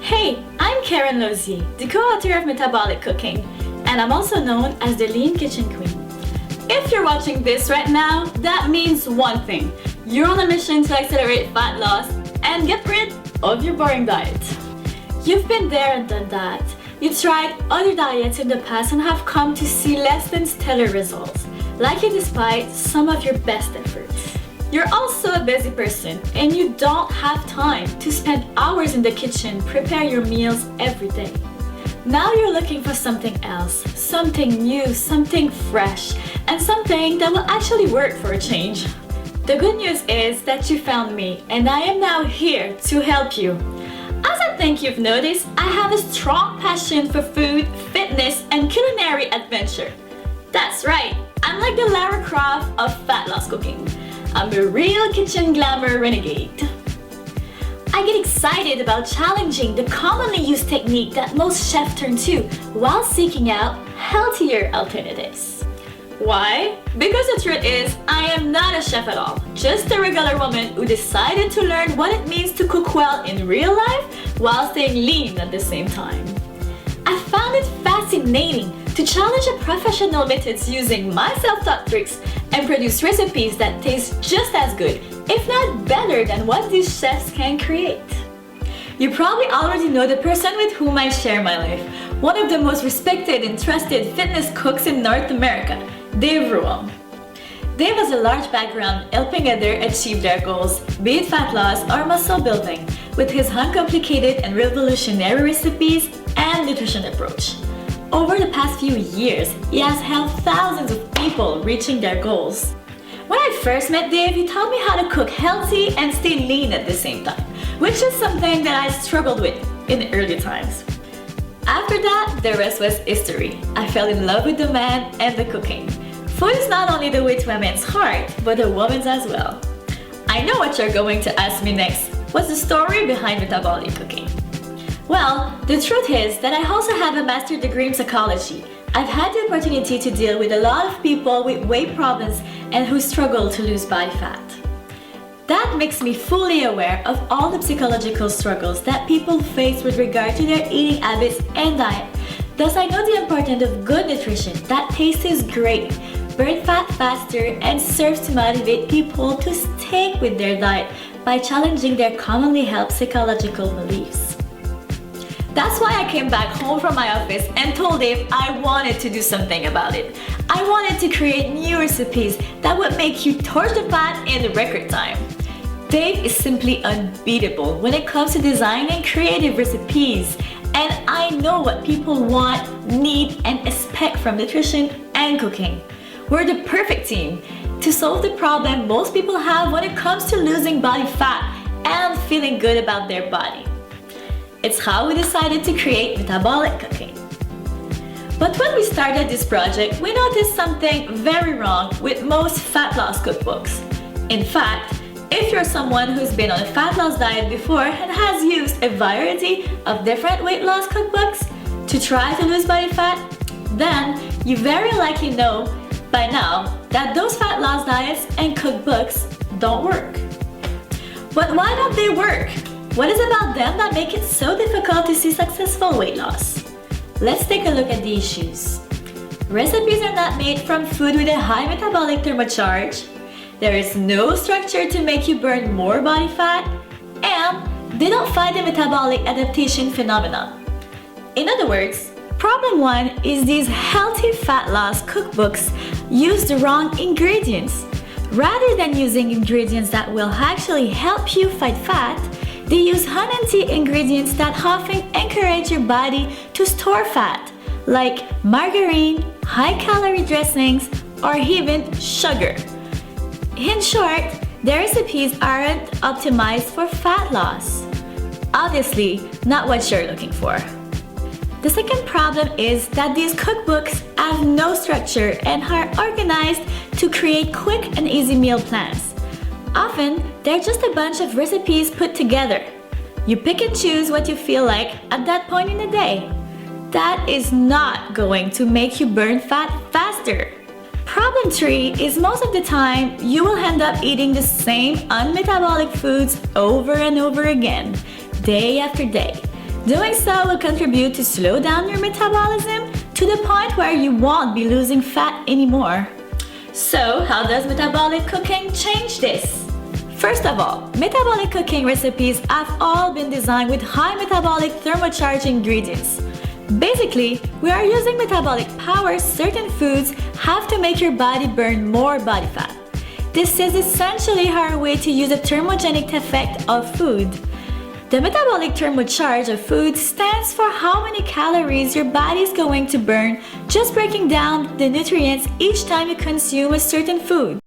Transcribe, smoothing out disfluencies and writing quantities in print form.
Hey, I'm Karen Lozier, the co-author of Metabolic Cooking, and I'm also known as the Lean Kitchen Queen. If you're watching this right now, that means one thing. You're on a mission to accelerate fat loss and get rid of your boring diet. You've been there and done that. You tried other diets in the past and have come to see less than stellar results, likely despite some of your best efforts. You're also a busy person and you don't have time to spend hours in the kitchen prepare your meals every day. Now you're looking for something else, something new, something fresh, and something that will actually work for a change. The good news is that you found me and I am now here to help you. As I think you've noticed, I have a strong passion for food, fitness, and culinary adventure. That's right, I'm like the Lara Croft of fat loss cooking. I'm a real kitchen glamour renegade. I get excited about challenging the commonly used technique that most chefs turn to while seeking out healthier alternatives. Why? Because the truth is, I am not a chef at all, just a regular woman who decided to learn what it means to cook well in real life while staying lean at the same time. I found it fascinating to challenge the professional methods using my self-taught tricks and produce recipes that taste just as good, if not better than what these chefs can create. You probably already know the person with whom I share my life, one of the most respected and trusted fitness cooks in North America, Dave Ruam. Dave has a large background helping others achieve their goals, be it fat loss or muscle building, with his uncomplicated and revolutionary recipes and nutrition approach. Over the past few years, he has helped thousands of people reaching their goals. When I first met Dave, he taught me how to cook healthy and stay lean at the same time, which is something that I struggled with in the early times. After that, the rest was history. I fell in love with the man and the cooking. Food is not only the way to a man's heart, but a woman's as well. I know what you're going to ask me next. What's the story behind metabolic cooking? Well, the truth is that I also have a master's degree in psychology. I've had the opportunity to deal with a lot of people with weight problems and who struggle to lose body fat. That makes me fully aware of all the psychological struggles that people face with regard to their eating habits and diet. Thus, I know the importance of good nutrition that tastes great, burns fat faster, and serves to motivate people to stick with their diet by challenging their commonly held psychological beliefs. That's why I came back home from my office and told Dave I wanted to do something about it. I wanted to create new recipes that would make you torch the fat in record time. Dave is simply unbeatable when it comes to designing creative recipes, and I know what people want, need, and expect from nutrition and cooking. We're the perfect team to solve the problem most people have when it comes to losing body fat and feeling good about their body. It's how we decided to create Metabolic Cooking. But when we started this project, we noticed something very wrong with most fat loss cookbooks. In fact, if you're someone who's been on a fat loss diet before and has used a variety of different weight loss cookbooks to try to lose body fat, then you very likely know by now that those fat loss diets and cookbooks don't work. But why don't they work? What is about them that make it so difficult to see successful weight loss? Let's take a look at the issues. Recipes are not made from food with a high metabolic thermocharge. There is no structure to make you burn more body fat, and they don't fight the metabolic adaptation phenomenon. In other words, problem one is these healthy fat loss cookbooks use the wrong ingredients. Rather than using ingredients that will actually help you fight fat, they use unhealthy ingredients that often encourage your body to store fat, like margarine, high-calorie dressings, or even sugar. In short, their recipes aren't optimized for fat loss. Obviously, not what you're looking for. The second problem is that these cookbooks have no structure and are organized to create quick and easy meal plans. Often, they're just a bunch of recipes put together. You pick and choose what you feel like at that point in the day. That is not going to make you burn fat faster. Problem 3 is most of the time you will end up eating the same unmetabolic foods over and over again, day after day. Doing so will contribute to slow down your metabolism to the point where you won't be losing fat anymore. So, how does metabolic cooking change this? First of all, metabolic cooking recipes have all been designed with high metabolic thermocharge ingredients. Basically, we are using metabolic power certain foods have to make your body burn more body fat. This is essentially our way to use the thermogenic effect of food. The metabolic thermocharge of food stands for how many calories your body is going to burn just breaking down the nutrients each time you consume a certain food.